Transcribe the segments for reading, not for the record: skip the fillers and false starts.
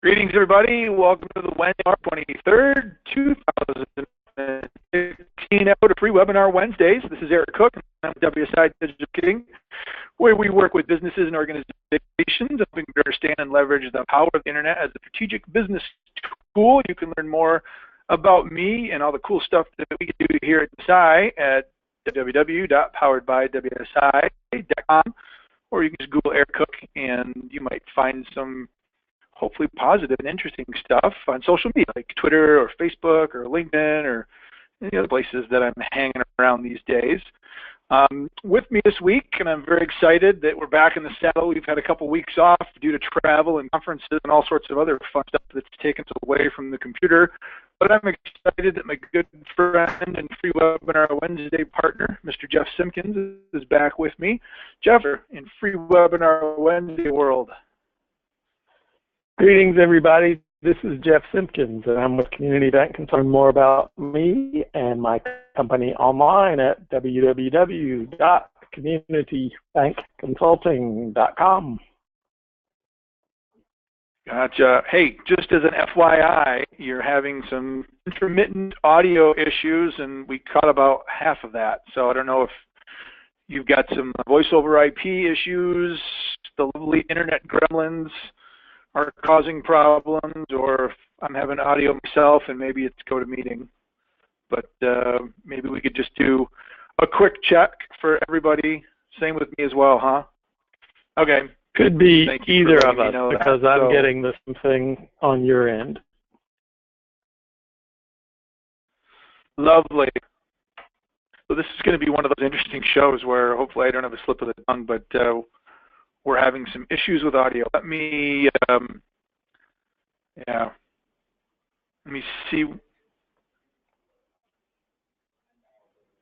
Greetings, everybody. Welcome to the Wednesday, March 23rd, 2016 episode of Free Webinar Wednesdays. This is Eric Cook. I'm with WSI Digital Marketing, where we work with businesses and organizations helping to understand and leverage the power of the internet as a strategic business tool. You can learn more about me and all the cool stuff that we can do here at WSI at www.poweredbywsi.com, or you can just Google Eric Cook and you might find some hopefully positive and interesting stuff on social media like Twitter or Facebook or LinkedIn or any other places that I'm hanging around these days. With me this week, and I'm very excited that we're back in the saddle. We've had a couple weeks off due to travel and conferences and all sorts of other fun stuff that's taken us away from the computer. But I'm excited that my good friend and Free Webinar Wednesday partner, Mr. Jeff Simpkins, is back with me. Jeff, in Free Webinar Wednesday world. Greetings, everybody. This is Jeff Simpkins, and I'm with Community Bank Consulting. More about me and my company online at www.communitybankconsulting.com. Gotcha. Hey, just as an FYI, you're having some intermittent audio issues, and we caught about half of that. So I don't know if you've got some voice over IP issues, the lovely internet gremlins are causing problems, or if I'm having audio myself and maybe it's GoToMeeting. But maybe we could just do a quick check for everybody. Same with me as well, huh? Okay. Could be either of us because I'm getting the same thing on your end. Lovely. So this is going to be one of those interesting shows where hopefully I don't have a slip of the tongue, but we're having some issues with audio. Let me, let me see.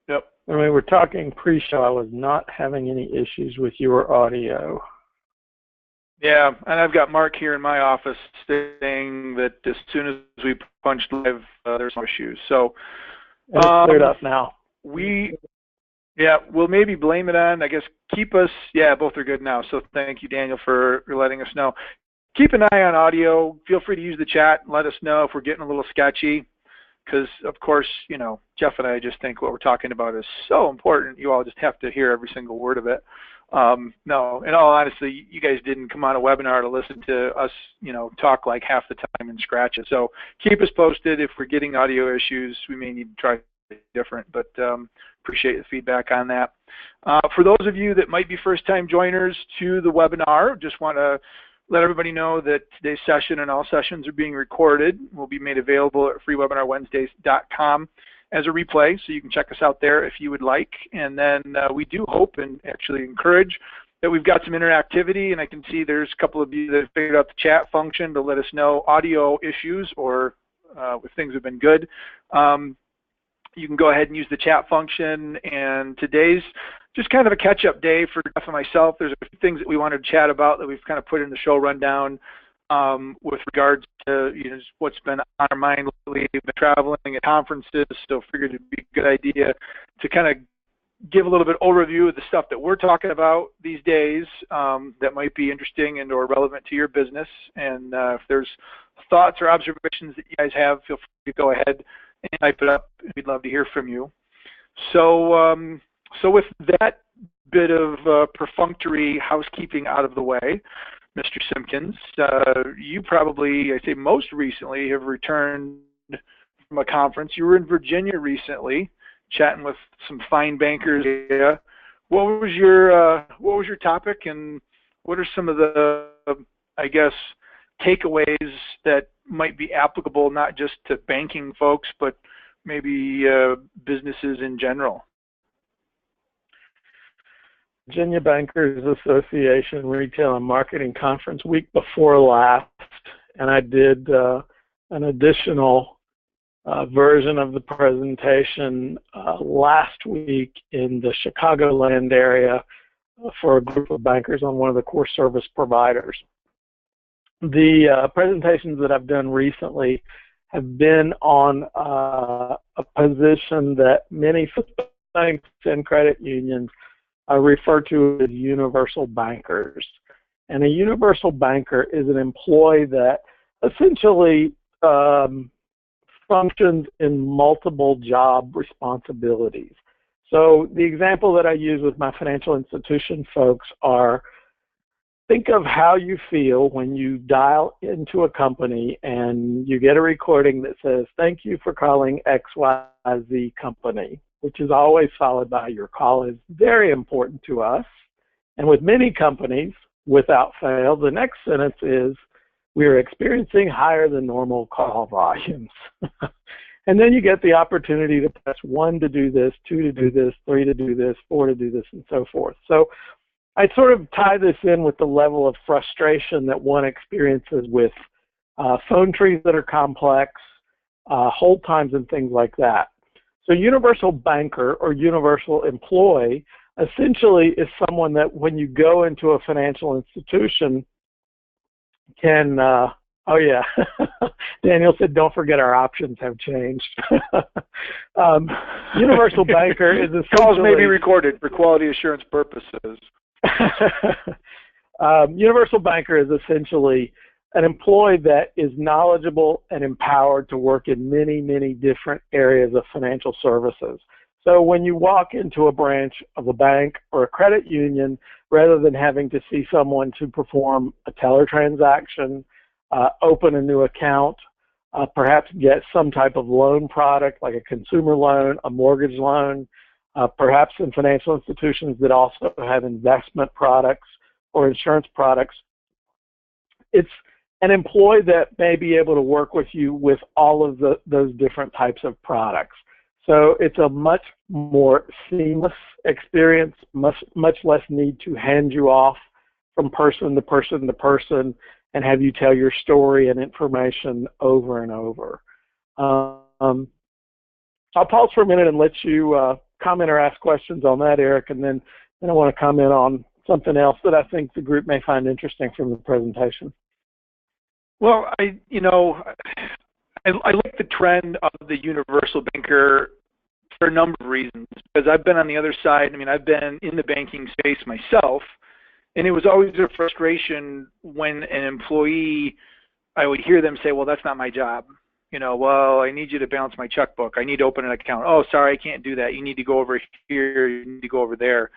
Yep. When we were talking pre-show, I was not having any issues with your audio. Yeah, and I've got Mark here in my office saying that as soon as we punched live, there's no issues. So it's cleared up now. Yeah, we'll maybe blame it on, I guess, keep us, yeah, both are good now. So thank you, Daniel, for letting us know. Keep an eye on audio. Feel free to use the chat and let us know if we're getting a little sketchy. Because, of course, you know, Jeff and I just think what we're talking about is so important. You all just have to hear every single word of it. No, in all honesty, you guys didn't come on a webinar to listen to us, you know, talk like half the time and scratch it. So keep us posted. If we're getting audio issues, we may need to try different, but appreciate the feedback on that. For those of you that might be first-time joiners to the webinar, just want to let everybody know that today's session and all sessions are being recorded. Will be made available at freewebinarwednesdays.com as a replay, so you can check us out there if you would like. And then we do hope and actually encourage that we've got some interactivity, and I can see there's a couple of you that have figured out the chat function to let us know audio issues or if things have been good. You can go ahead and use the chat function, and today's just kind of a catch-up day for Jeff and myself. There's a few things that we wanted to chat about that we've kind of put in the show rundown with regards to what's been on our mind lately. We've been traveling at conferences, so figured it'd be a good idea to kind of give a little bit overview of the stuff that we're talking about these days that might be interesting and or relevant to your business. And if there's thoughts or observations that you guys have, feel free to go ahead and type it up. We'd love to hear from you. So, so with that bit of perfunctory housekeeping out of the way, Mr. Simpkins, you probably, I'd say most recently, have returned from a conference. You were in Virginia recently, chatting with some fine bankers. Yeah. What was your topic, and what are some of the, I guess, takeaways that might be applicable not just to banking folks, but maybe businesses in general? Virginia Bankers Association Retail and Marketing Conference week before last, and I did an additional version of the presentation last week in the Chicagoland area for a group of bankers on one of the core service providers. The presentations that I've done recently have been on a position that many banks and credit unions refer to as universal bankers. And a universal banker is an employee that essentially functions in multiple job responsibilities. So the example that I use with my financial institution folks are, think of how you feel when you dial into a company and you get a recording that says, "Thank you for calling XYZ company," which is always followed by, "Your call is very important to us." And with many companies, without fail, the next sentence is, "We are experiencing higher than normal call volumes." And then you get the opportunity to press 1 to do this, 2 to do this, 3 to do this, 4 to do this, and so forth. So I sort of tie this in with the level of frustration that one experiences with phone trees that are complex, hold times, and things like that. So universal banker or universal employee essentially is someone that when you go into a financial institution can, oh yeah, Daniel said, "Don't forget our options have changed." Universal banker is essentially... Calls may be recorded for quality assurance purposes. Universal banker is essentially an employee that is knowledgeable and empowered to work in many, many different areas of financial services. So when you walk into a branch of a bank or a credit union, rather than having to see someone to perform a teller transaction, open a new account, perhaps get some type of loan product like a consumer loan, a mortgage loan, perhaps in financial institutions that also have investment products or insurance products, it's an employee that may be able to work with you with all of those different types of products. So it's a much more seamless experience, much less need to hand you off from person to person to person and have you tell your story and information over and over. I'll pause for a minute and let you comment or ask questions on that, Eric, and then I want to comment on something else that I think the group may find interesting from the presentation. Well, I like the trend of the universal banker for a number of reasons, because I've been on the other side. I mean, I've been in the banking space myself, and it was always a frustration when an employee, I would hear them say, "Well, that's not my job. Well, I need you to balance my checkbook. I need to open an account. Oh, sorry, I can't do that. You need to go over here. You need to go over there."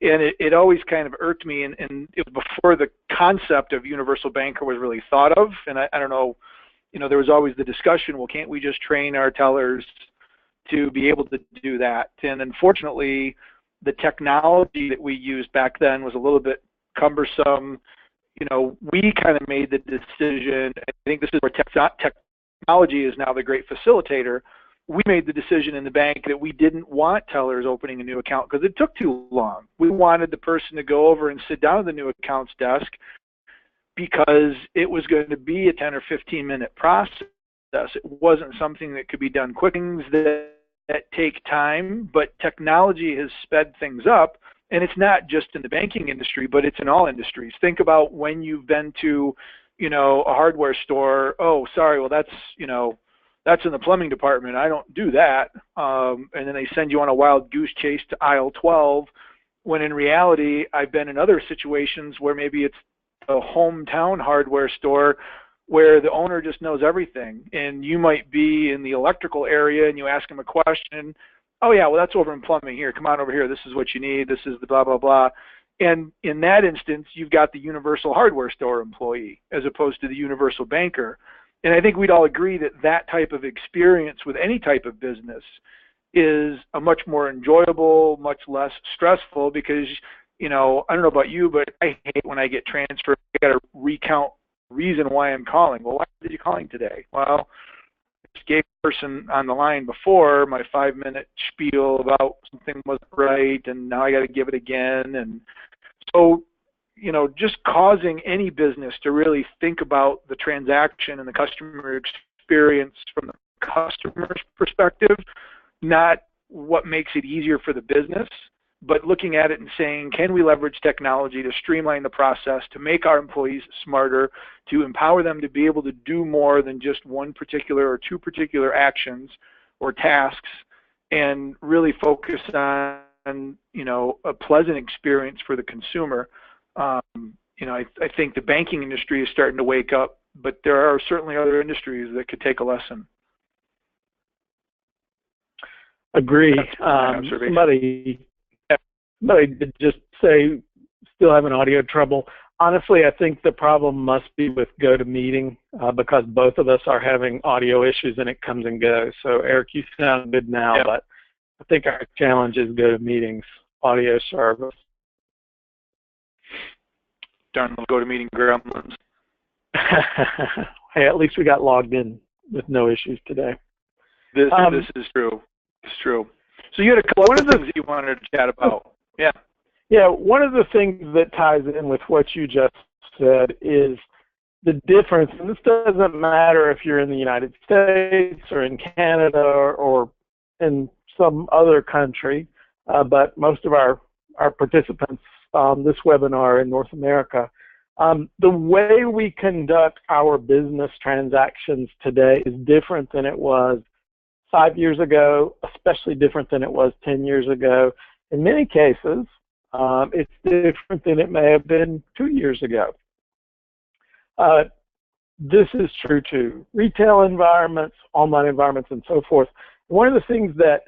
And it always kind of irked me, and it was before the concept of universal banker was really thought of. And I don't know, there was always the discussion, well, can't we just train our tellers to be able to do that? And unfortunately, the technology that we used back then was a little bit cumbersome. We kind of made the decision, I think this is where technology is now the great facilitator. We made the decision in the bank that we didn't want tellers opening a new account because it took too long. We wanted the person to go over and sit down at the new accounts desk because it was going to be a 10 or 15-minute process. It wasn't something that could be done quick. Things that take time, but technology has sped things up, and it's not just in the banking industry, but it's in all industries. Think about when you've been to, a hardware store. Oh, sorry, well, that's in the plumbing department. I don't do that. And then they send you on a wild goose chase to aisle 12, when in reality, I've been in other situations where maybe it's a hometown hardware store where the owner just knows everything. And you might be in the electrical area and you ask him a question. Oh, yeah, well, that's over in plumbing. Here, come on over here. This is what you need. This is the blah, blah, blah. And in that instance, you've got the universal hardware store employee as opposed to the universal banker. And I think we'd all agree that that type of experience with any type of business is a much more enjoyable, much less stressful, because, I don't know about you, but I hate when I get transferred. I got to recount the reason why I'm calling. Well, why did you calling today? Well, I just gave the person on the line before my 5-minute spiel about something wasn't right, and now I got to give it again. And so, just causing any business to really think about the transaction and the customer experience from the customer's perspective, not what makes it easier for the business, but looking at it and saying, can we leverage technology to streamline the process, to make our employees smarter, to empower them to be able to do more than just one particular or two particular actions or tasks, and really focus on, a pleasant experience for the consumer. I think the banking industry is starting to wake up but there are certainly other industries that could take a lesson. Agree. Somebody did just say still having audio trouble. Honestly, I think the problem must be with GoToMeeting because both of us are having audio issues and it comes and goes. So Eric, you sound good now, but I think our challenge is GoToMeeting's audio service. Darn little GoToMeeting gremlins. Hey, at least we got logged in with no issues today. This is true. It's true. So you had a couple of things that you wanted to chat about. Yeah. Yeah, one of the things that ties in with what you just said is the difference, and this doesn't matter if you're in the United States or in Canada or in some other country, but most of our participants on this webinar are in North America. The way we conduct our business transactions today is different than it was 5 years ago, especially different than it was 10 years ago. In many cases, it's different than it may have been 2 years ago. This is true to retail environments, online environments, and so forth. One of the things that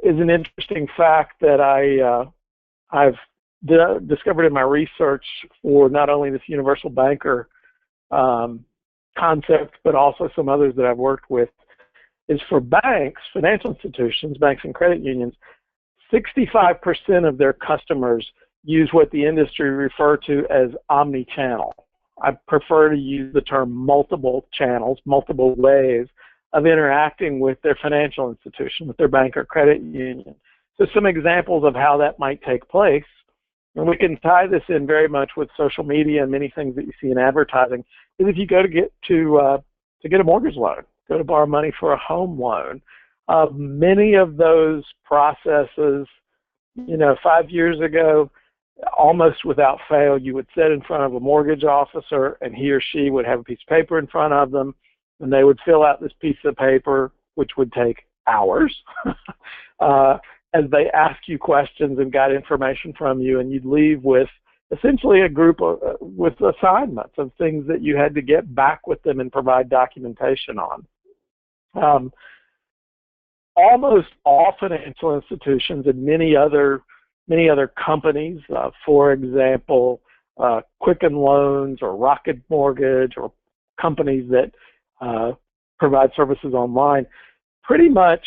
is an interesting fact that I've discovered in my research for not only this universal banker concept, but also some others that I've worked with, is for banks, financial institutions, banks and credit unions, 65% of their customers use what the industry refer to as omni-channel. I prefer to use the term multiple channels, multiple ways of interacting with their financial institution, with their bank or credit union. So some examples of how that might take place, and we can tie this in very much with social media and many things that you see in advertising, is if you go to get a mortgage loan, go to borrow money for a home loan. Many of those processes, 5 years ago, almost without fail, you would sit in front of a mortgage officer and he or she would have a piece of paper in front of them and they would fill out this piece of paper, which would take hours, as they ask you questions and got information from you, and you'd leave with essentially a group with assignments of things that you had to get back with them and provide documentation on. Almost all financial institutions and many other companies, for example, Quicken Loans or Rocket Mortgage or companies that provide services online, pretty much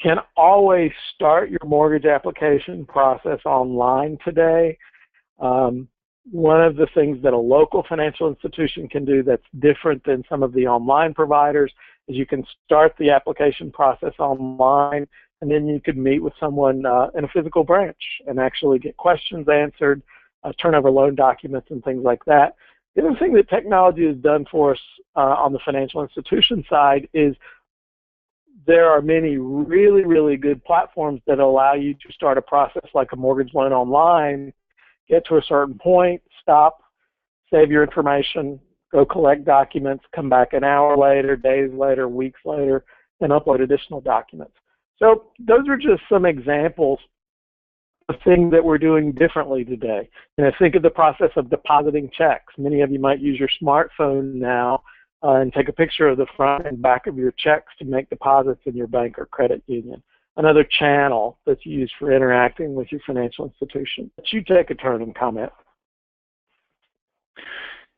can always start your mortgage application process online today. One of the things that a local financial institution can do that's different than some of the online providers is you can start the application process online, and then you could meet with someone in a physical branch and actually get questions answered, turn over loan documents and things like that. The other thing that technology has done for us on the financial institution side is there are many really, really good platforms that allow you to start a process like a mortgage loan online, get to a certain point, stop, save your information, go collect documents, come back an hour later, days later, weeks later, and upload additional documents. So those are just some examples of things that we're doing differently today. And think of the process of depositing checks. Many of you might use your smartphone now and take a picture of the front and back of your checks to make deposits in your bank or credit union. Another channel that's used for interacting with your financial institution. But you take a turn and comment.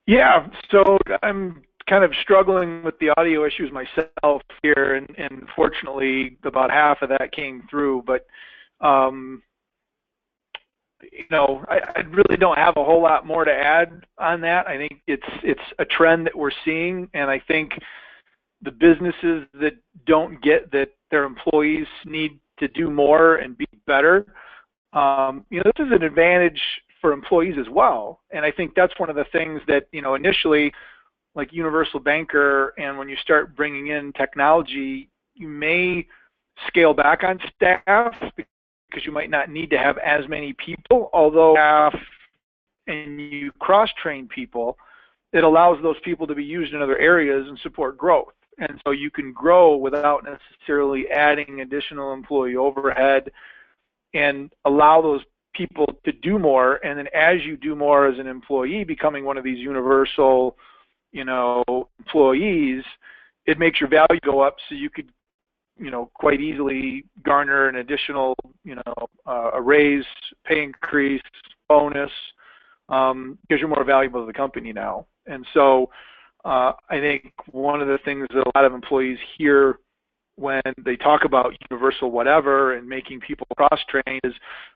Yeah, so I'm kind of struggling with the audio issues myself here, and fortunately about half of that came through, but I really don't have a whole lot more to add on that. I think it's a trend that we're seeing, and I think the businesses that don't get that their employees need to do more and be better, this is an advantage for employees as well. And I think that's one of the things that, initially, like Universal Banker, and when you start bringing in technology, you may scale back on staff because you might not need to have as many people, although staff and you cross-train people, it allows those people to be used in other areas and support growth. And so you can grow without necessarily adding additional employee overhead and allow those people to do more. And then as you do more as an employee, becoming one of these universal employees, it makes your value go up, so you could quite easily garner an additional, a raise, pay increase, bonus, because you're more valuable to the company now. And so I think one of the things that a lot of employees hear when they talk about universal whatever and making people cross-train is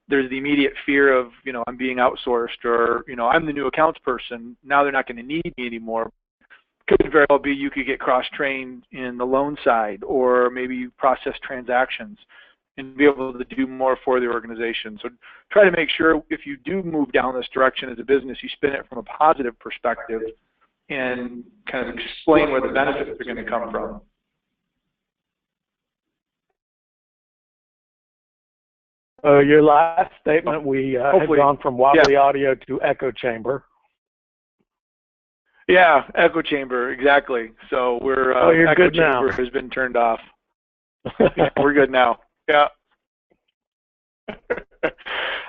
there's the immediate fear of, I'm being outsourced, or, I'm the new accounts person. Now they're not going to need me anymore. Could very well be you could get cross-trained in the loan side, or maybe process transactions and be able to do more for the organization. So try to make sure if you do move down this direction as a business, you spin it from a positive perspective and kind of explain where the benefits are going to come from. Your last statement, we had gone from wobbly audio to echo chamber. Yeah, echo chamber, exactly. So we're you're echo good chamber now. has been turned off. Yeah, we're good now. Yeah.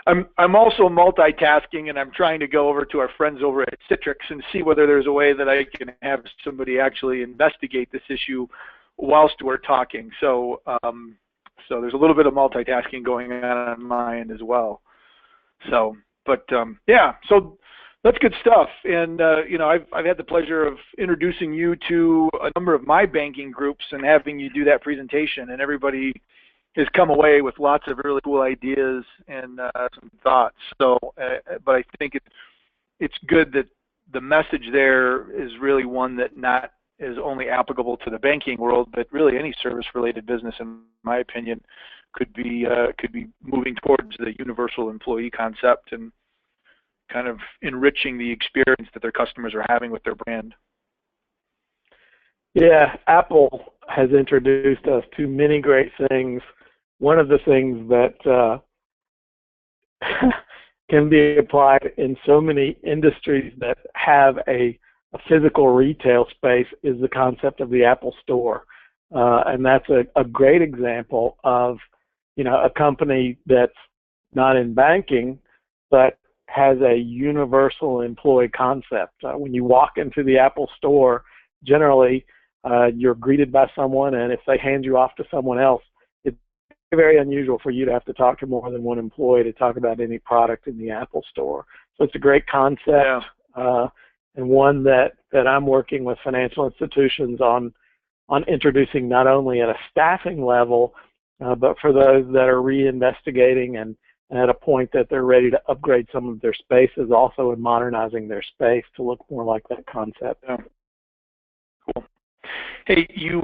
I'm also multitasking, and I'm trying to go over to our friends over at Citrix and see whether there's a way that I can have somebody actually investigate this issue whilst we're talking. So so there's a little bit of multitasking going on my end as well. So, but yeah, so that's good stuff. And I've had the pleasure of introducing you to a number of my banking groups and having you do that presentation, and everybody has come away with lots of really cool ideas and some thoughts. So, but I think it's good that the message there is really one that not is only applicable to the banking world, but really any service-related business, in my opinion, could be moving towards the universal employee concept and kind of enriching the experience that their customers are having with their brand. Yeah, Apple has introduced us to many great things. One of the things that can be applied in so many industries that have a physical retail space is the concept of the Apple Store. And that's a great example of, a company that's not in banking, but has a universal employee concept. When you walk into the Apple Store, generally you're greeted by someone, and if they hand you off to someone else, it's very unusual for you to have to talk to more than one employee to talk about any product in the Apple Store. So it's a great concept. Yeah. And one that I'm working with financial institutions on introducing, not only at a staffing level, but for those that are reinvestigating and at a point that they're ready to upgrade some of their spaces, also in modernizing their space to look more like that concept. Yeah. Cool. Hey, you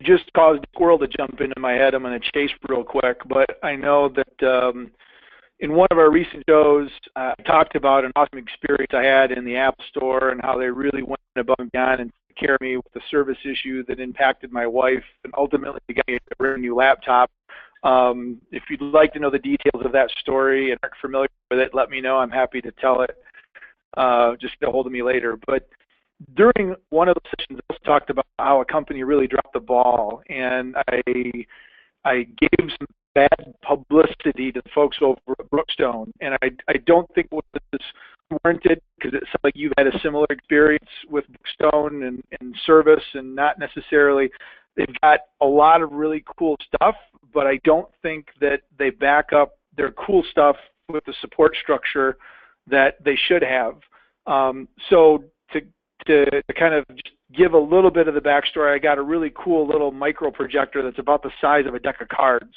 just caused a squirrel to jump into my head. I'm going to chase real quick, but I know that in one of our recent shows, I talked about an awesome experience I had in the Apple Store and how they really went above and beyond and took care of me with a service issue that impacted my wife and ultimately got me a brand new laptop. If you'd like to know the details of that story and aren't familiar with it, let me know. I'm happy to tell it. Just get a hold of me later. But during one of the sessions, I also talked about how a company really dropped the ball, and I gave some bad publicity to the folks over at Brookstone, and I don't think it was warranted, because it sounds like you've had a similar experience with Brookstone and service, and not necessarily. They've got a lot of really cool stuff, but I don't think that they back up their cool stuff with the support structure that they should have. So to kind of just give a little bit of the backstory, I got a really cool little micro projector that's about the size of a deck of cards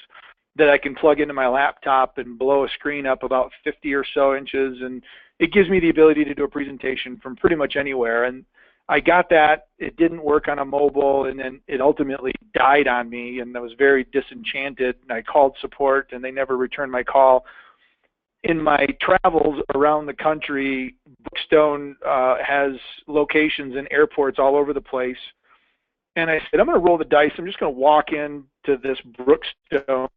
that I can plug into my laptop and blow a screen up about 50 or so inches, and it gives me the ability to do a presentation from pretty much anywhere. And I got that. It didn't work on a mobile, and then it ultimately died on me, and I was very disenchanted. And I called support, and they never returned my call. In my travels around the country, Brookstone has locations in airports all over the place. And I said, I'm going to roll the dice. I'm just going to walk into this Brookstone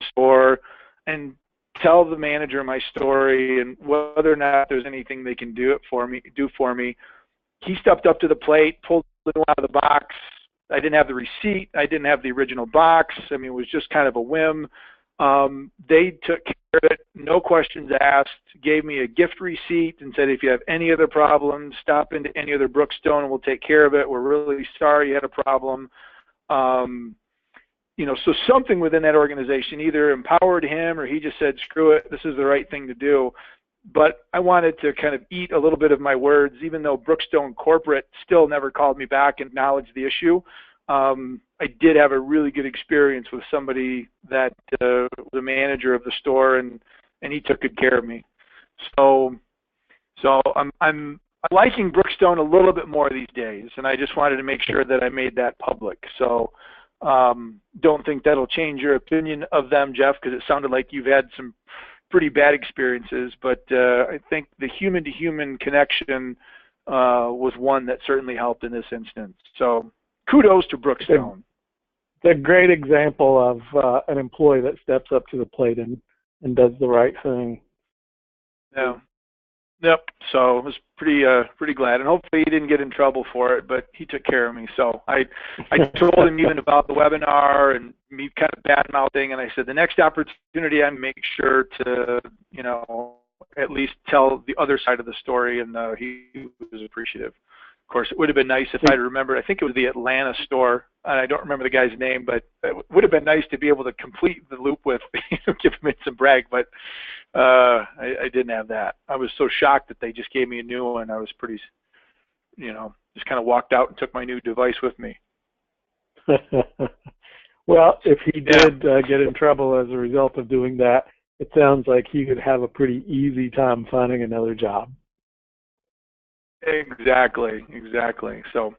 store and tell the manager my story and whether or not there's anything they can do for me. He stepped up to the plate, pulled it out of the box. I didn't have the receipt. I didn't have the original box. I mean, it was just kind of a whim. They took care of it, no questions asked, gave me a gift receipt and said, if you have any other problems, stop into any other Brookstone and we'll take care of it. We're really sorry you had a problem. So something within that organization either empowered him or he just said, screw it, this is the right thing to do. But I wanted to kind of eat a little bit of my words, even though Brookstone Corporate still never called me back and acknowledged the issue. I did have a really good experience with somebody that was a manager of the store, and he took good care of me. So I'm liking Brookstone a little bit more these days, and I just wanted to make sure that I made that public. So don't think that'll change your opinion of them, Jeff, because it sounded like you've had some pretty bad experiences, but I think the human-to-human connection was one that certainly helped in this instance. So kudos to Brookstone. It's a great example of an employee that steps up to the plate and does the right thing. Yeah. Yep. So I was pretty glad, and hopefully he didn't get in trouble for it, but he took care of me. So I told him even about the webinar and me kind of bad mouthing, and I said the next opportunity I make sure to at least tell the other side of the story, and he was appreciative. Of course, it would have been nice if I'd remembered. I think it was the Atlanta store. I don't remember the guy's name, but it would have been nice to be able to complete the loop with, give him some brag, but I didn't have that. I was so shocked that they just gave me a new one. I was pretty, just kind of walked out and took my new device with me. Well, if he did get in trouble as a result of doing that, it sounds like he could have a pretty easy time finding another job. Exactly. So,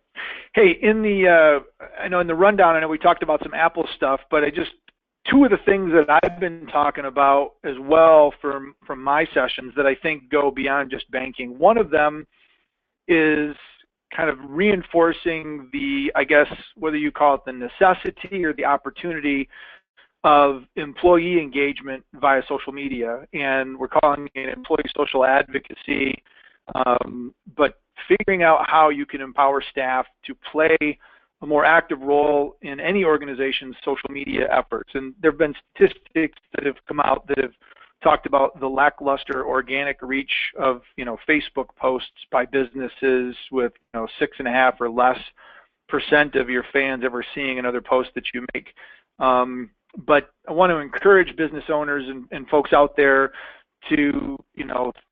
hey, I know in the rundown, I know we talked about some Apple stuff, but two of the things that I've been talking about as well from my sessions that I think go beyond just banking. One of them is kind of reinforcing I guess, whether you call it the necessity or the opportunity of employee engagement via social media. And we're calling it employee social advocacy. But figuring out how you can empower staff to play a more active role in any organization's social media efforts. And there have been statistics that have come out that have talked about the lackluster organic reach of Facebook posts by businesses with 6.5% or less of your fans ever seeing another post that you make. But I want to encourage business owners and folks out there to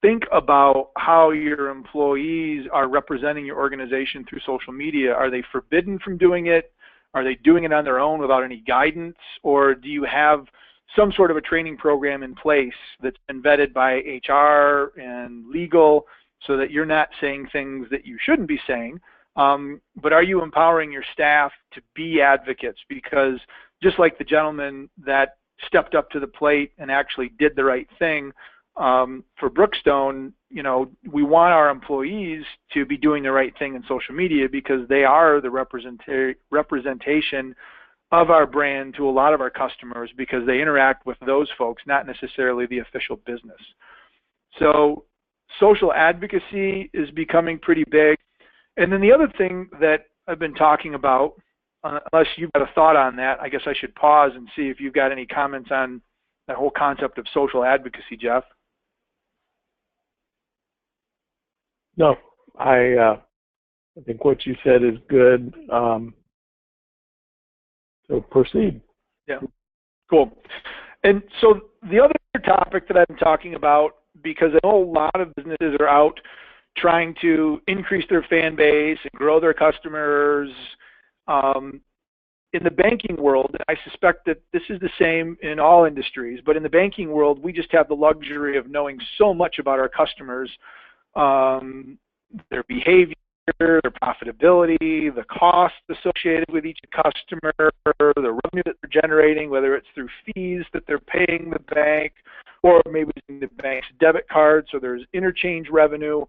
think about how your employees are representing your organization through social media. Are they forbidden from doing it? Are they doing it on their own without any guidance? Or do you have some sort of a training program in place that's been vetted by HR and legal so that you're not saying things that you shouldn't be saying? But are you empowering your staff to be advocates? Because just like the gentleman that stepped up to the plate and actually did the right thing, for Brookstone, we want our employees to be doing the right thing in social media because they are the representation of our brand to a lot of our customers because they interact with those folks, not necessarily the official business. So social advocacy is becoming pretty big. And then the other thing that I've been talking about, unless you've got a thought on that, I guess I should pause and see if you've got any comments on that whole concept of social advocacy, Jeff. No, I think what you said is good. So proceed. Yeah, cool. And so the other topic that I'm talking about, because I know a lot of businesses are out trying to increase their fan base and grow their customers. In the banking world, I suspect that this is the same in all industries, but in the banking world, we just have the luxury of knowing so much about our customers, their behavior, their profitability, the cost associated with each customer, the revenue that they're generating, whether it's through fees that they're paying the bank, or maybe using the bank's debit card, so there's interchange revenue.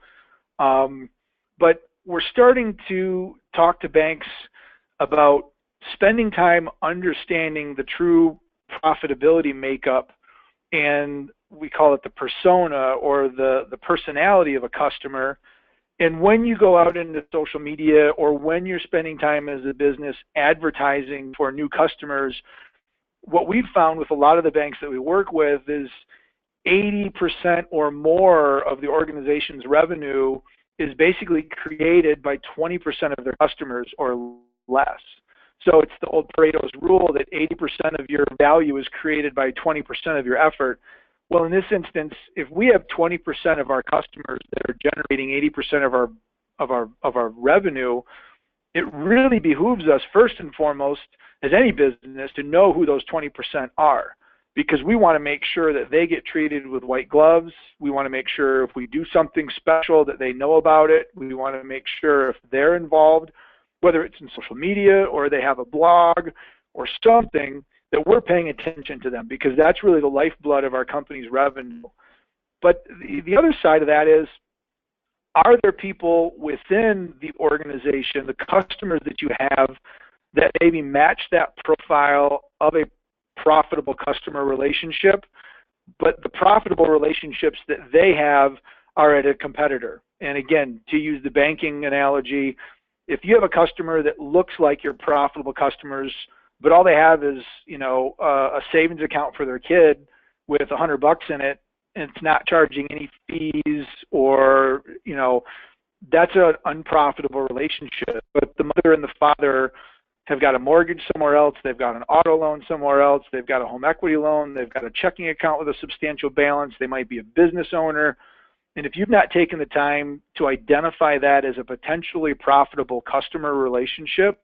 But we're starting to talk to banks about spending time understanding the true profitability makeup, and we call it the persona or the personality of a customer. And when you go out into social media or when you're spending time as a business advertising for new customers, what we've found with a lot of the banks that we work with is 80% or more of the organization's revenue is basically created by 20% of their customers or less. So it's the old Pareto's rule that 80% of your value is created by 20% of your effort. Well, in this instance, if we have 20% of our customers that are generating 80% of our revenue, it really behooves us first and foremost as any business to know who those 20% are, because we want to make sure that they get treated with white gloves. We want to make sure if we do something special that they know about it. We want to make sure if they're involved, whether it's in social media or they have a blog or something, that we're paying attention to them, because that's really the lifeblood of our company's revenue. But the other side of that is, are there people within the organization, the customers that you have, that maybe match that profile of a profitable customer relationship, but the profitable relationships that they have are at a competitor? And again, to use the banking analogy, if you have a customer that looks like your profitable customers, but all they have is, a savings account for their kid with $100 in it, and it's not charging any fees, or, that's an unprofitable relationship. But the mother and the father have got a mortgage somewhere else, they've got an auto loan somewhere else, they've got a home equity loan, they've got a checking account with a substantial balance, they might be a business owner. And if you've not taken the time to identify that as a potentially profitable customer relationship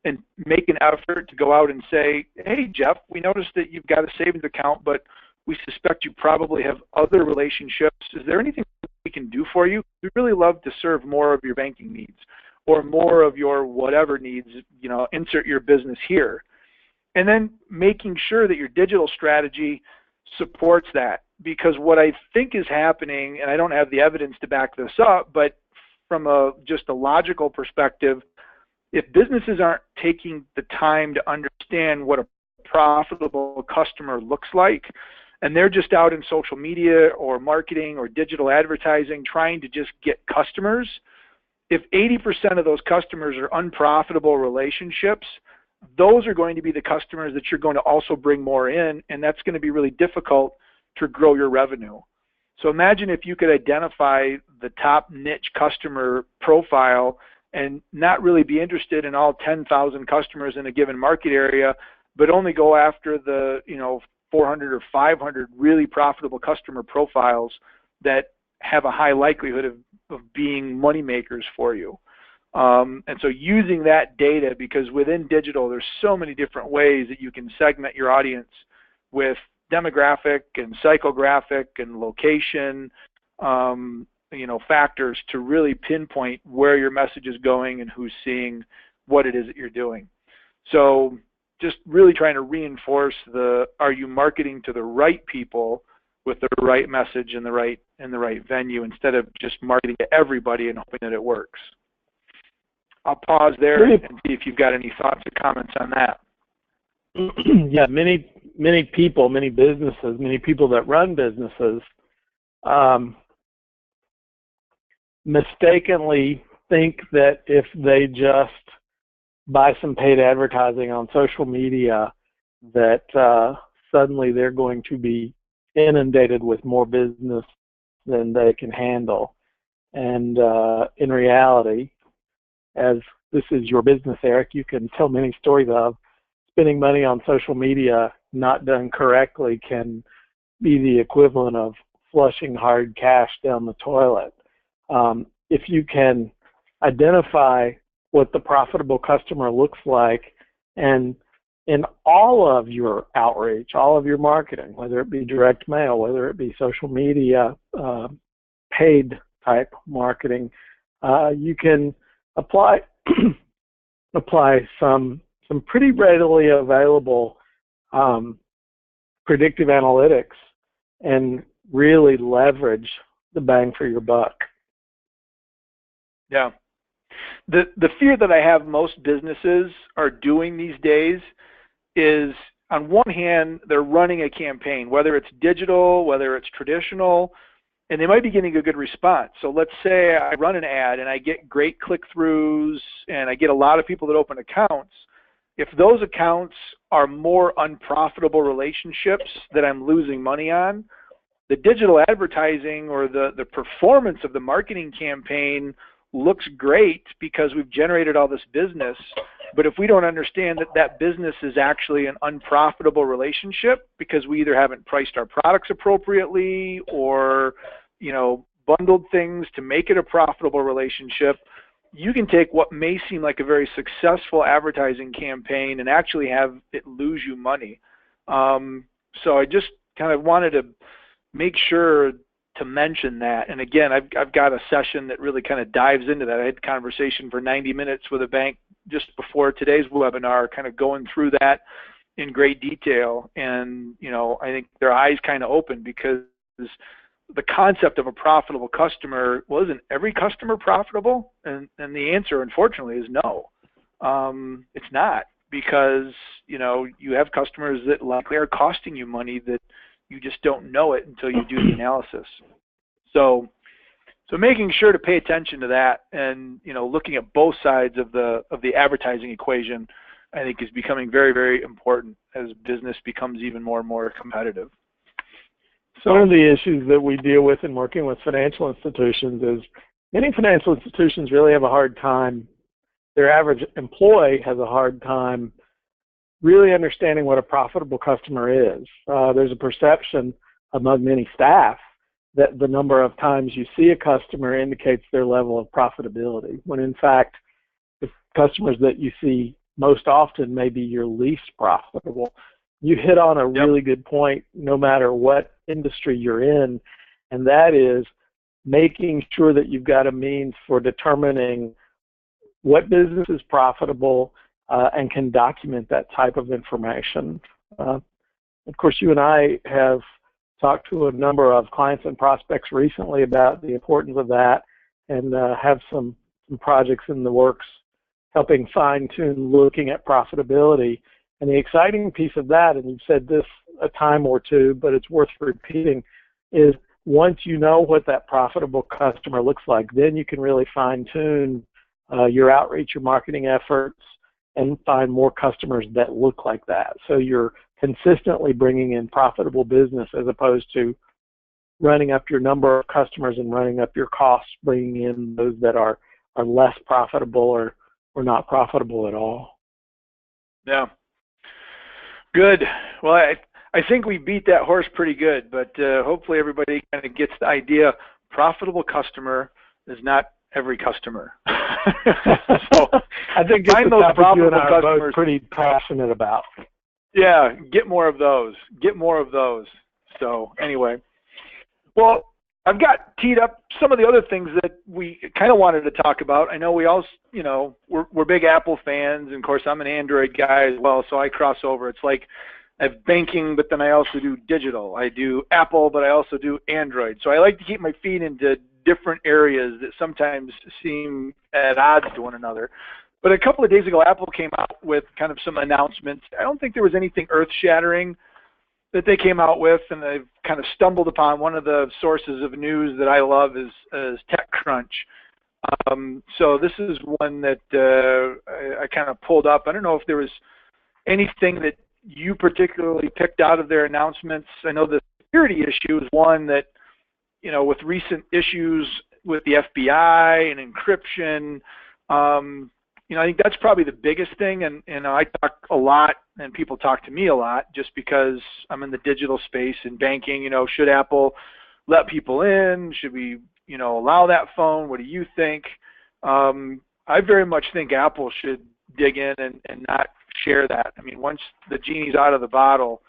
and make an effort to go out and say, hey, Jeff, we noticed that you've got a savings account, but we suspect you probably have other relationships. Is there anything we can do for you? We'd really love to serve more of your banking needs or more of your whatever needs, insert your business here. And then making sure that your digital strategy supports that. Because what I think is happening, and I don't have the evidence to back this up, but from just a logical perspective, if businesses aren't taking the time to understand what a profitable customer looks like, and they're just out in social media or marketing or digital advertising trying to just get customers, if 80% of those customers are unprofitable relationships, those are going to be the customers that you're going to also bring more in, and that's going to be really difficult to grow your revenue. So imagine if you could identify the top niche customer profile and not really be interested in all 10,000 customers in a given market area, but only go after the 400 or 500 really profitable customer profiles that have a high likelihood of being money makers for you. And so using that data, because within digital there's so many different ways that you can segment your audience with demographic and psychographic and location factors to really pinpoint where your message is going and who's seeing what it is that you're doing. So just really trying to reinforce are you marketing to the right people with the right message in the right venue, instead of just marketing to everybody and hoping that it works. I'll pause there and see if you've got any thoughts or comments on that. Yeah, many people, many businesses, many people that run businesses mistakenly think that if they just buy some paid advertising on social media, that suddenly they're going to be inundated with more business than they can handle. And in reality, as this is your business, Eric, you can tell many stories of spending money on social media not done correctly can be the equivalent of flushing hard cash down the toilet. If you can identify what the profitable customer looks like, and in all of your outreach, all of your marketing, whether it be direct mail, whether it be social media, paid type marketing, you can apply some pretty readily available predictive analytics and really leverage the bang for your buck. Yeah. The fear that I have most businesses are doing these days is, on one hand, they're running a campaign, whether it's digital, whether it's traditional, and they might be getting a good response. So let's say I run an ad and I get great click-throughs and I get a lot of people that open accounts. If those accounts are more unprofitable relationships that I'm losing money on. The digital advertising or the performance of the marketing campaign looks great because we've generated all this business. But if we don't understand that that business is actually an unprofitable relationship because we either haven't priced our products appropriately or, bundled things to make it a profitable relationship, you can take what may seem like a very successful advertising campaign and actually have it lose you money. So I just kind of wanted to make sure to mention that. And again, I've got a session that really kind of dives into that. I had a conversation for 90 minutes with a bank just before today's webinar, kind of going through that in great detail. And, I think their eyes kind of opened because the concept of a profitable customer, well, isn't every customer profitable? And the answer, unfortunately, is no. It's not, because, you have customers that likely are costing you money that you just don't know it until you do the analysis. So making sure to pay attention to that and, looking at both sides of the advertising equation, I think is becoming very, very important as business becomes even more and more competitive. So one of the issues that we deal with in working with financial institutions is many financial institutions really have a hard time, their average employee has a hard time really understanding what a profitable customer is. There's a perception among many staff that the number of times you see a customer indicates their level of profitability, when in fact, the customers that you see most often may be your least profitable. You hit on a really good point, no matter what industry you're in, and that is making sure that you've got a means for determining what business is profitable and can document that type of information. Of course, you and I have talked to a number of clients and prospects recently about the importance of that, and have some projects in the works helping fine-tune looking at profitability. And the exciting piece of that, and you've said this a time or two, but it's worth repeating, is once you know what that profitable customer looks like, then you can really fine-tune your outreach, your marketing efforts, and find more customers that look like that. So you're consistently bringing in profitable business as opposed to running up your number of customers and running up your costs, bringing in those that are less profitable or not profitable at all. Yeah. Good. Well, I think we beat that horse pretty good, but hopefully everybody kind of gets the idea. Profitable customer is not every customer. So I think find those profitable customers. Both pretty passionate about. Yeah, get more of those. Get more of those. So anyway, well, I've got teed up some of the other things that we kind of wanted to talk about. I know we all, we're big Apple fans, and of course I'm an Android guy as well, so I cross over. It's like I have banking, but then I also do digital. I do Apple, but I also do Android. So I like to keep my feet into different areas that sometimes seem at odds to one another. But a couple of days ago, Apple came out with kind of some announcements. I don't think there was anything earth-shattering that they came out with, and I've kind of stumbled upon one of the sources of news that I love is TechCrunch. So this is one that I kind of pulled up. I don't know if there was anything that you particularly picked out of their announcements. I know the security issue is one that, with recent issues with the FBI and encryption, I think that's probably the biggest thing, and I talk a lot, and people talk to me a lot, just because I'm in the digital space and banking. Should Apple let people in? Should we, allow that phone? What do you think? I very much think Apple should dig in and not share that. I mean, once the genie's out of the bottle,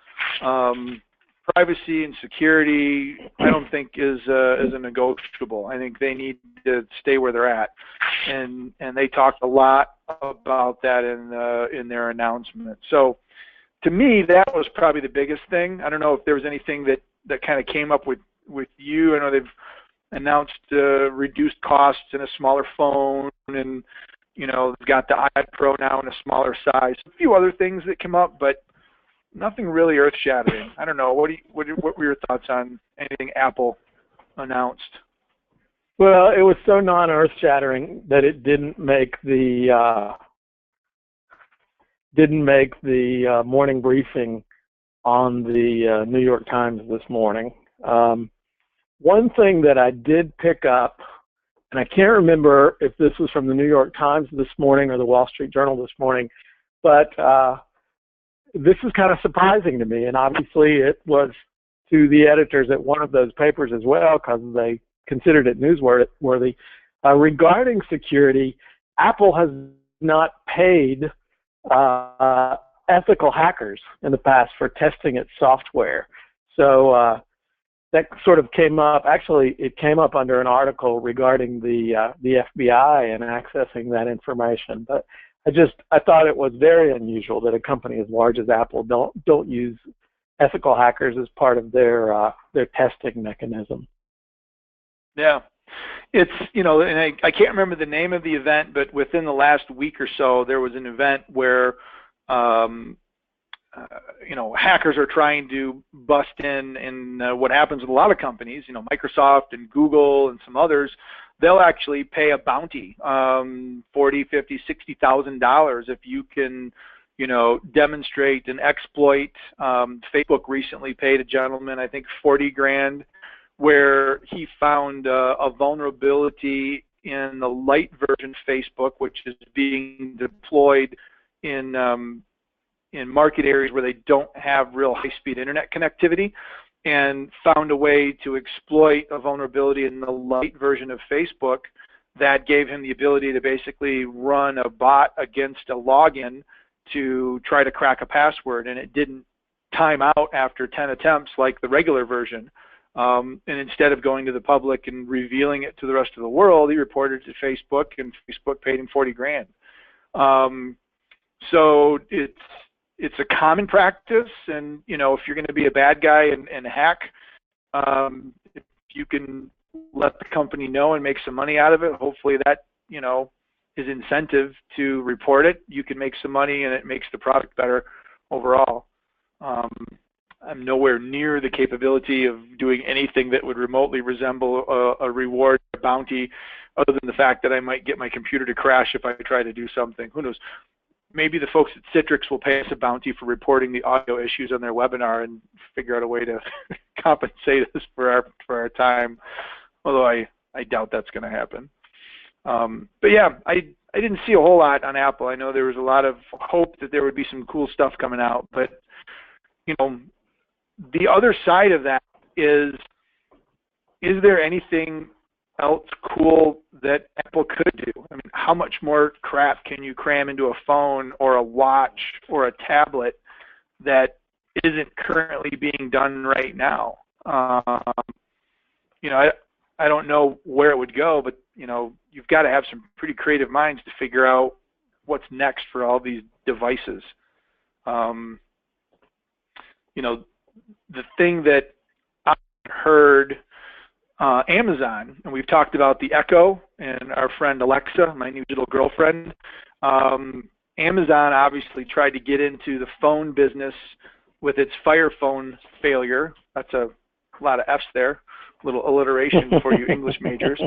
privacy and security, I don't think is a negotiable. I think they need to stay where they're at, and they talked a lot about that in their announcement. So, to me, that was probably the biggest thing. I don't know if there was anything that kind of came up with you. I know they've announced reduced costs in a smaller phone, and they've got the iPad Pro now in a smaller size. A few other things that came up, but nothing really earth-shattering. I don't know. What were your thoughts on anything Apple announced? Well, it was so non-earth-shattering that it didn't make the didn't make the morning briefing on the New York Times this morning. One thing that I did pick up, and I can't remember if this was from the New York Times this morning or the Wall Street Journal this morning, but this is kind of surprising to me, and obviously it was to the editors at one of those papers as well because they considered it newsworthy. Regarding security, Apple has not paid ethical hackers in the past for testing its software. So that sort of came up. Actually, it came up under an article regarding the FBI and accessing that information. But I thought it was very unusual that a company as large as Apple don't use ethical hackers as part of their testing mechanism. Yeah. It's, and I can't remember the name of the event, but within the last week or so, there was an event where, hackers are trying to bust in, and what happens with a lot of companies, Microsoft and Google and some others, they'll actually pay a bounty, $40,000, $50,000, $60,000 if you can, demonstrate an exploit. Facebook recently paid a gentleman, I think, $40,000, where he found a vulnerability in the light version of Facebook, which is being deployed in market areas where they don't have real high-speed internet connectivity, and found a way to exploit a vulnerability in the light version of Facebook that gave him the ability to basically run a bot against a login to try to crack a password, and it didn't time out after 10 attempts like the regular version. And instead of going to the public and revealing it to the rest of the world, he reported it to Facebook, and Facebook paid him $40,000. So it's a common practice, and if you're going to be a bad guy and hack, if you can let the company know and make some money out of it, hopefully that is incentive to report it. You can make some money, and it makes the product better overall. I'm nowhere near the capability of doing anything that would remotely resemble a reward, a bounty, other than the fact that I might get my computer to crash if I try to do something. Who knows? Maybe the folks at Citrix will pay us a bounty for reporting the audio issues on their webinar and figure out a way to compensate us for our time, although I doubt that's going to happen. But yeah, I didn't see a whole lot on Apple. I know there was a lot of hope that there would be some cool stuff coming out, but the other side of that is there anything else cool that Apple could do? I mean, how much more crap can you cram into a phone or a watch or a tablet that isn't currently being done right now? I don't know where it would go, but you've got to have some pretty creative minds to figure out what's next for all these devices. The thing that I heard Amazon, and we've talked about the Echo and our friend Alexa, my new little girlfriend. Amazon obviously tried to get into the phone business with its Fire Phone failure. That's a lot of F's there, a little alliteration for you English majors.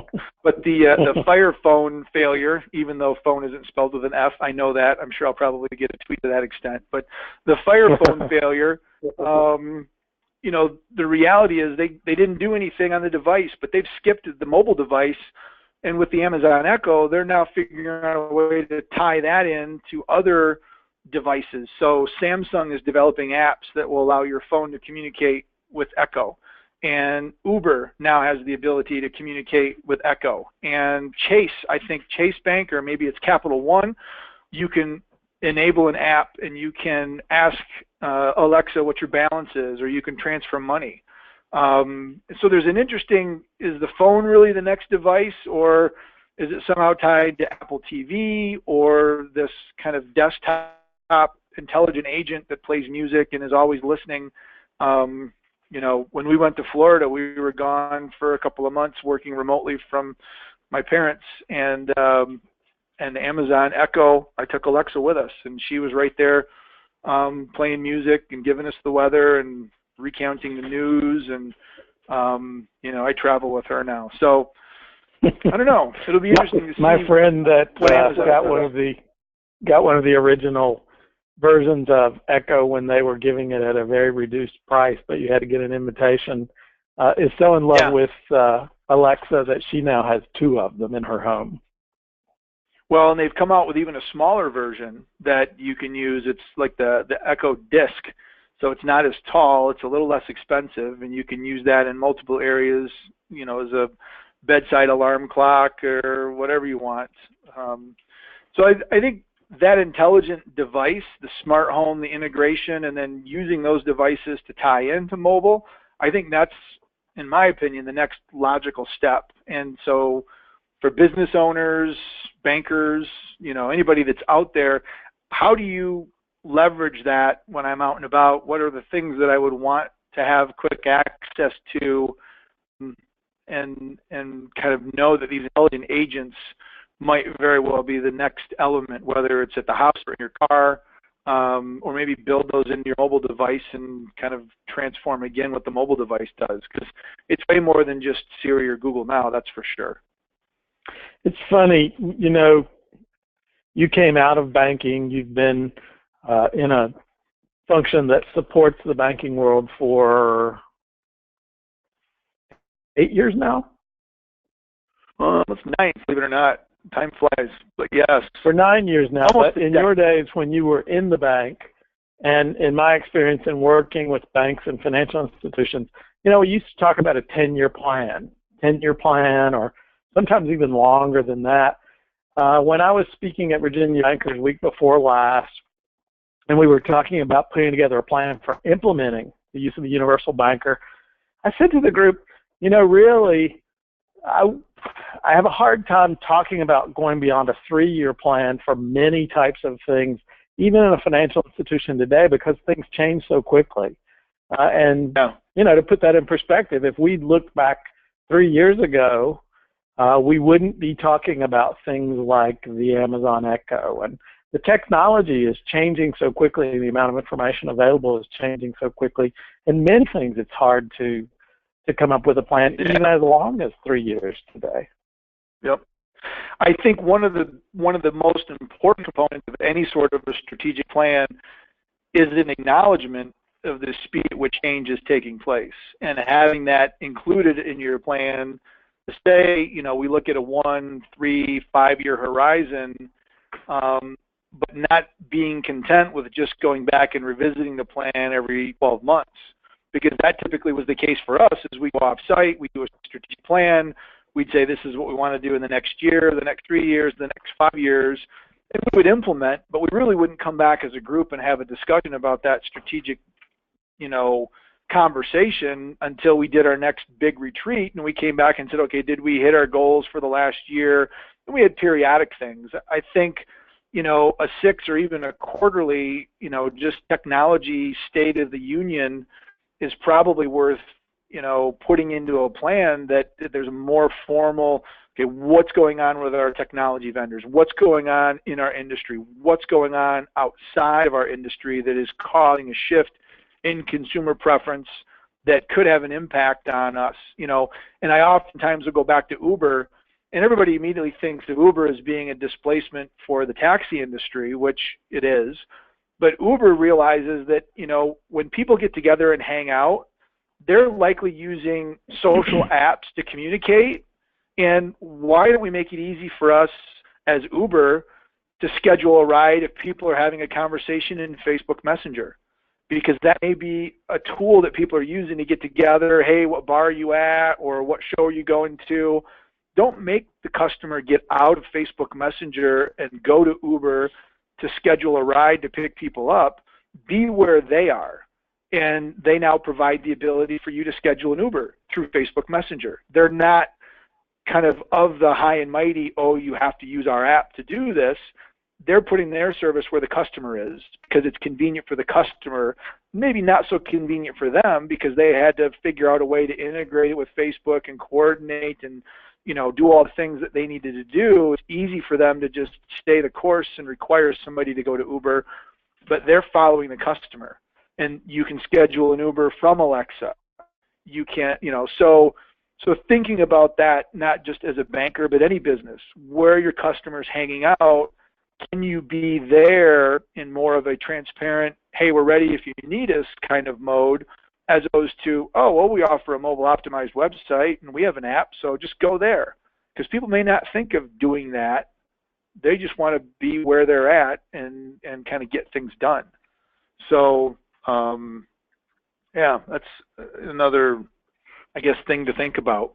But the Fire Phone failure, even though phone isn't spelled with an F, I know that. I'm sure I'll probably get a tweet to that extent. But the Fire Phone failure, the reality is they didn't do anything on the device, but they've skipped the mobile device. And with the Amazon Echo, they're now figuring out a way to tie that in to other devices. So Samsung is developing apps that will allow your phone to communicate with Echo. And Uber now has the ability to communicate with Echo. And Chase, I think Chase Bank, or maybe it's Capital One, you can enable an app and you can ask Alexa what your balance is, or you can transfer money. So there's an interesting, is the phone really the next device, or is it somehow tied to Apple TV, or this kind of desktop intelligent agent that plays music and is always listening? When we went to Florida, we were gone for a couple of months working remotely from my parents, and the Amazon Echo, I took Alexa with us, and she was right there playing music and giving us the weather and recounting the news, and I travel with her now. So I don't know. It'll be interesting to see. My friend that got one of the original versions of Echo when they were giving it at a very reduced price, but you had to get an invitation, is so in love with Alexa that she now has 2 of them in her home. Well, and they've come out with even a smaller version that you can use. It's like the Echo Disc. So it's not as tall, it's a little less expensive, and you can use that in multiple areas, you know, as a bedside alarm clock or whatever you want. So I think that intelligent device, the smart home, the integration, and then using those devices to tie into mobile, I think that's, in my opinion, the next logical step. And so for business owners, bankers, you know, anybody that's out there, how do you leverage that when I'm out and about? What are the things that I would want to have quick access to, and kind of know that these intelligent agents might very well be the next element, whether it's at the house or in your car, or maybe build those into your mobile device and kind of transform again what the mobile device does, because it's way more than just Siri or Google now, that's for sure. It's funny, you know, you came out of banking, you've been in a function that supports the banking world for 8 years now? It's 9, believe it or not. Time flies, but yes. For 9 years now, Almost but in your days when you were in the bank, and in my experience in working with banks and financial institutions, you know, we used to talk about a 10-year plan, or sometimes even longer than that. When I was speaking at Virginia Bankers week before last, and we were talking about putting together a plan for implementing the use of the universal banker, I said to the group, you know, really, I have a hard time talking about going beyond a 3-year plan for many types of things, even in a financial institution today, because things change so quickly. You know, to put that in perspective, if we looked back 3 years ago, we wouldn't be talking about things like the Amazon Echo. And the technology is changing so quickly, the amount of information available is changing so quickly. In many things, it's hard to come up with a plan, even as long as 3 years today. Yep. I think one of the most important components of any sort of a strategic plan is an acknowledgement of the speed at which change is taking place, and having that included in your plan to say, you know, we look at a 1, 3, 5-year horizon, but not being content with just going back and revisiting the plan every 12 months. Because that typically was the case for us. As we go off-site, we do a strategic plan, we'd say this is what we want to do in the next year, the next 3 years, the next 5 years, and we would implement, but we really wouldn't come back as a group and have a discussion about that strategic, you know, conversation until we did our next big retreat, and we came back and said, okay, did we hit our goals for the last year? And we had periodic things. I think, you know, a 6 or even a quarterly, you know, just technology state of the union is probably worth, you know, putting into a plan that there's a more formal, okay, what's going on with our technology vendors? What's going on in our industry? What's going on outside of our industry that is causing a shift in consumer preference that could have an impact on us? You know, and I oftentimes will go back to Uber, and everybody immediately thinks of Uber as being a displacement for the taxi industry, which it is. But Uber realizes that, you know, when people get together and hang out, they're likely using social apps to communicate. And why don't we make it easy for us as Uber to schedule a ride if people are having a conversation in Facebook Messenger? Because that may be a tool that people are using to get together. Hey, what bar are you at? Or what show are you going to? Don't make the customer get out of Facebook Messenger and go to Uber to schedule a ride to pick people up. Be where they are. And they now provide the ability for you to schedule an Uber through Facebook Messenger. They're not kind of the high and mighty, oh, you have to use our app to do this. They're putting their service where the customer is because it's convenient for the customer, maybe not so convenient for them because they had to figure out a way to integrate it with Facebook and coordinate and, you know, do all the things that they needed to do. It's easy for them to just stay the course and require somebody to go to Uber, but they're following the customer. And you can schedule an Uber from Alexa. You can't, you know, so thinking about that, not just as a banker, but any business, where your customer's hanging out, can you be there in more of a transparent, hey, we're ready if you need us kind of mode, as opposed to, oh, well, we offer a mobile optimized website and we have an app, so just go there. Because people may not think of doing that. They just want to be where they're at and kind of get things done. So, yeah, that's another, I guess, thing to think about.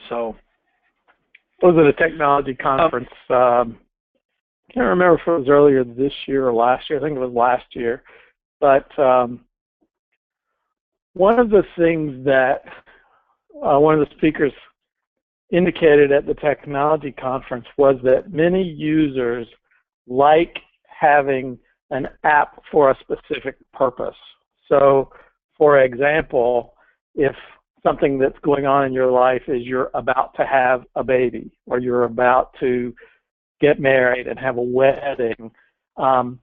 So, was it a technology conference? I can't remember if it was earlier this year or last year. I think it was last year. But one of the things that one of the speakers indicated at the technology conference was that many users like having an app for a specific purpose. So, for example, if something that's going on in your life is you're about to have a baby or you're about to get married and have a wedding,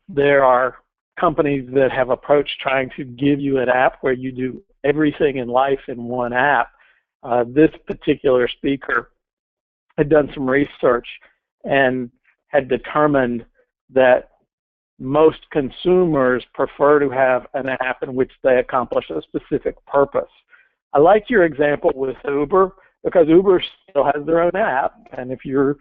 there are companies that have approached trying to give you an app where you do everything in life in one app. This particular speaker had done some research and had determined that most consumers prefer to have an app in which they accomplish a specific purpose. I like your example with Uber because Uber still has their own app, and if you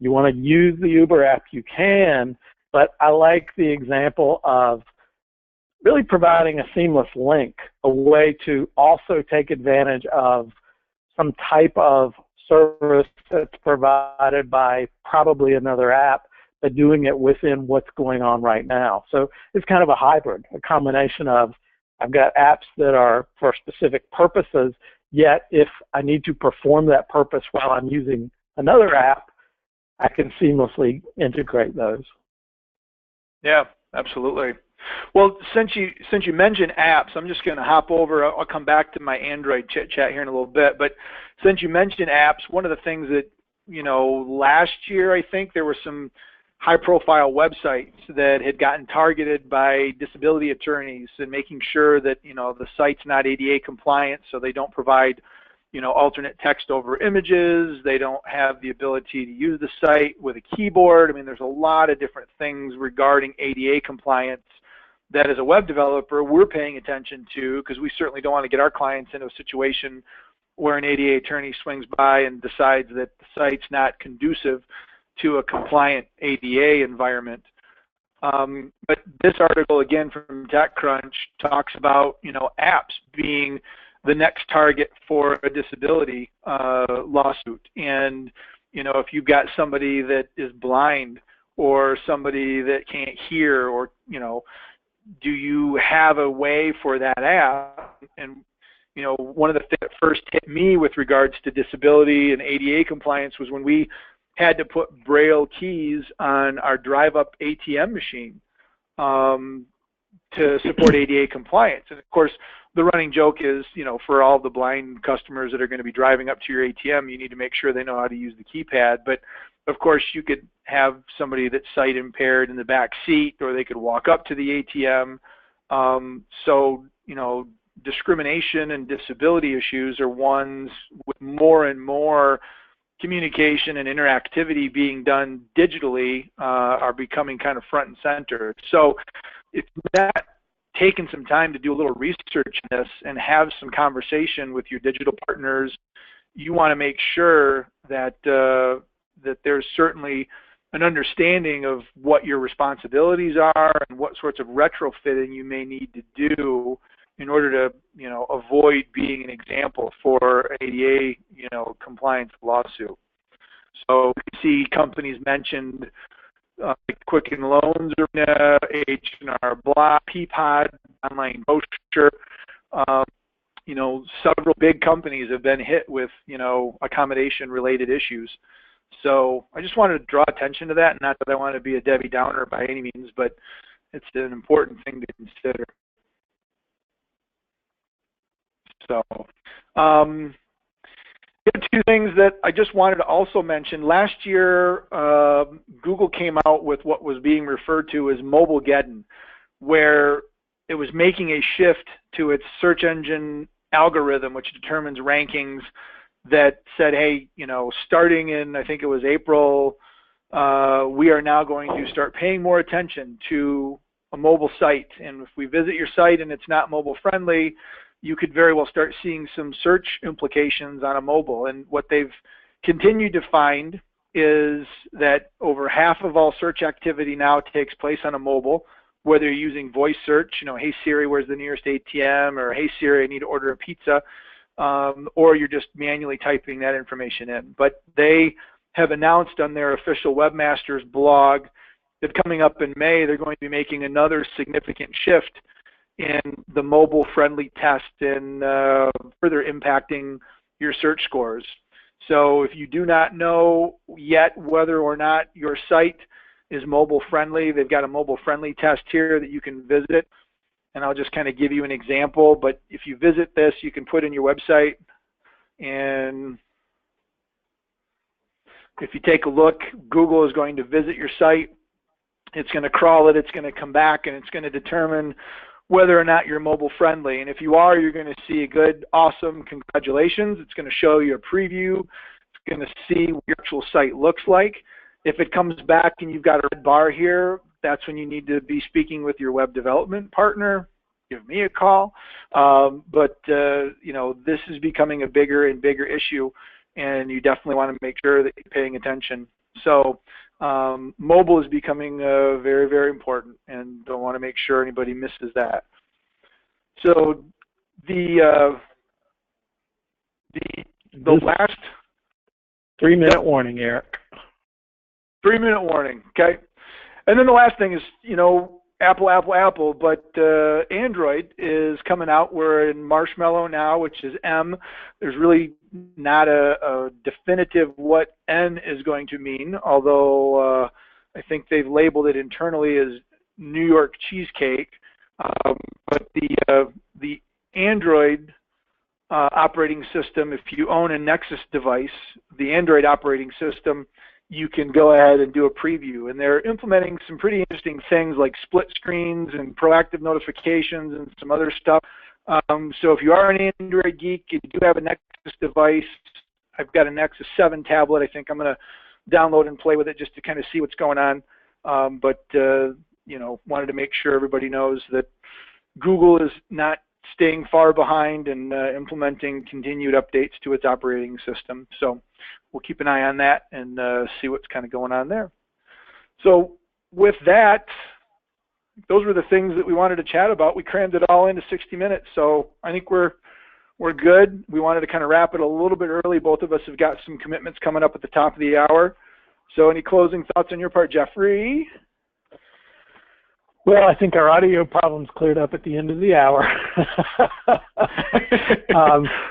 want to use the Uber app, you can, but I like the example of really providing a seamless link, a way to also take advantage of some type of service that's provided by probably another app, but doing it within what's going on right now. So it's kind of a hybrid, a combination of I've got apps that are for specific purposes, yet if I need to perform that purpose while I'm using another app, I can seamlessly integrate those. Yeah, absolutely. Well, since you mentioned apps, I'm just going to hop over. I'll come back to my Android chit chat here in a little bit. But since you mentioned apps, one of the things that, last year, I think there were some high-profile websites that had gotten targeted by disability attorneys and making sure that, the site's not ADA compliant, so they don't provide, alternate text over images. They don't have the ability to use the site with a keyboard. I mean, there's a lot of different things regarding ADA compliance that as a web developer, we're paying attention to, because we certainly don't want to get our clients into a situation where an ADA attorney swings by and decides that the site's not conducive to a compliant ADA environment. But this article, again, from TechCrunch, talks about, apps being the next target for a disability lawsuit. And, if you've got somebody that is blind or somebody that can't hear, or, do you have a way for that app? And, one of the things that first hit me with regards to disability and ADA compliance was when we had to put Braille keys on our drive-up ATM machine to support ADA compliance. And of course, the running joke is, for all the blind customers that are going to be driving up to your ATM, you need to make sure they know how to use the keypad. But of course, you could have somebody that's sight impaired in the back seat, or they could walk up to the ATM. So, discrimination and disability issues are ones with more and more communication and interactivity being done digitally are becoming kind of front and center. So if that taken some time to do a little research in this and have some conversation with your digital partners, you want to make sure that that there's certainly an understanding of what your responsibilities are and what sorts of retrofitting you may need to do in order to, avoid being an example for ADA, compliance lawsuit. So you see companies mentioned like Quicken Loans Arena, H&R Block, Peapod, Online Brochure. Several big companies have been hit with, accommodation-related issues. So I just wanted to draw attention to that. Not that I want to be a Debbie Downer by any means, but it's an important thing to consider. So, two things that I just wanted to also mention. Last year, Google came out with what was being referred to as Mobilegeddon, where it was making a shift to its search engine algorithm, which determines rankings, that said, hey, starting in, I think it was April we are now going to start paying more attention to a mobile site. And if we visit your site and it's not mobile friendly, you could very well start seeing some search implications on a mobile. And what they've continued to find is that over half of all search activity now takes place on a mobile, whether you're using voice search, hey Siri, where's the nearest ATM, or hey Siri, I need to order a pizza, or you're just manually typing that information in. But they have announced on their official webmasters blog that coming up in May, they're going to be making another significant shift in the mobile friendly test and further impacting your search scores. So if you do not know yet whether or not your site is mobile friendly, they've got a mobile friendly test here that you can visit. And I'll just kind of give you an example. But if you visit this, you can put in your website, and if you take a look, Google is going to visit your site. It's going to crawl it, it's going to come back, and it's going to determine whether or not you're mobile friendly. And if you are, you're going to see a good, awesome, congratulations. It's going to show you a preview. It's going to see what your actual site looks like. If it comes back and you've got a red bar here, that's when you need to be speaking with your web development partner. Give me a call. But this is becoming a bigger and bigger issue, and you definitely want to make sure that you're paying attention. So mobile is becoming very, very important, and don't want to make sure anybody misses that. So the last 3-minute warning, Eric. 3-minute warning, okay. And then the last thing is, Apple, but Android is coming out. We're in Marshmallow now, which is M. There's really not a definitive what N is going to mean, although I think they've labeled it internally as New York cheesecake. But the Android operating system, if you own a Nexus device, the Android operating system, you can go ahead and do a preview. And they're implementing some pretty interesting things like split screens and proactive notifications and some other stuff. So if you are an Android geek and you do have a Nexus device, I've got a Nexus 7 tablet. I think I'm going to download and play with it just to kind of see what's going on. Wanted to make sure everybody knows that Google is not staying far behind and implementing continued updates to its operating system. So we'll keep an eye on that and see what's kind of going on there. So with that, those were the things that we wanted to chat about. We crammed it all into 60 minutes, so I think we're good. We wanted to kind of wrap it a little bit early. Both of us have got some commitments coming up at the top of the hour. So any closing thoughts on your part, Jeffrey? Well, I think our audio problems cleared up at the end of the hour.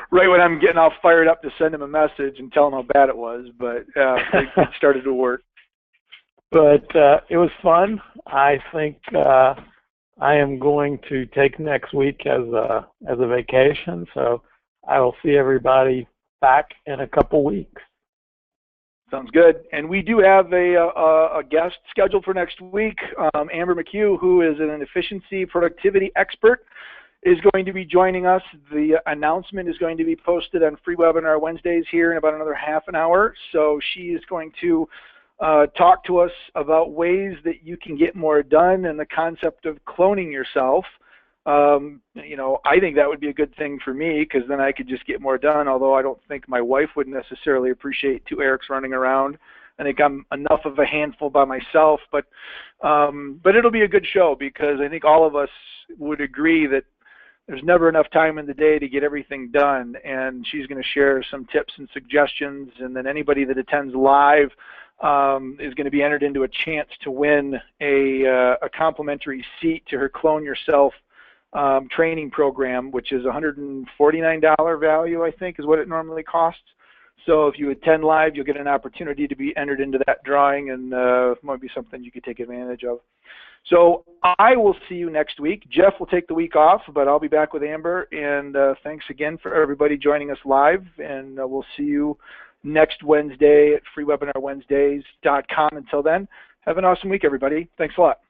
Right when I'm getting all fired up to send him a message and tell him how bad it was, but it started to work. But it was fun. I think I am going to take next week as a vacation, so I will see everybody back in a couple weeks. Sounds good. And we do have a guest scheduled for next week. Amber McHugh, who is an efficiency productivity expert, is going to be joining us. The announcement is going to be posted on Free Webinar Wednesdays here in about another half an hour. So she is going to talk to us about ways that you can get more done and the concept of cloning yourself. I think that would be a good thing for me, because then I could just get more done, although I don't think my wife would necessarily appreciate 2 Erics running around. I think I'm enough of a handful by myself, but it'll be a good show, because I think all of us would agree that there's never enough time in the day to get everything done, and she's going to share some tips and suggestions, and then anybody that attends live is going to be entered into a chance to win a complimentary seat to her Clone Yourself training program, which is $149 value, I think, is what it normally costs. So if you attend live, you'll get an opportunity to be entered into that drawing, and it might be something you could take advantage of. So I will see you next week. Jeff will take the week off, but I'll be back with Amber, and thanks again for everybody joining us live, and we'll see you next Wednesday at freewebinarwednesdays.com. Until then, have an awesome week, everybody. Thanks a lot.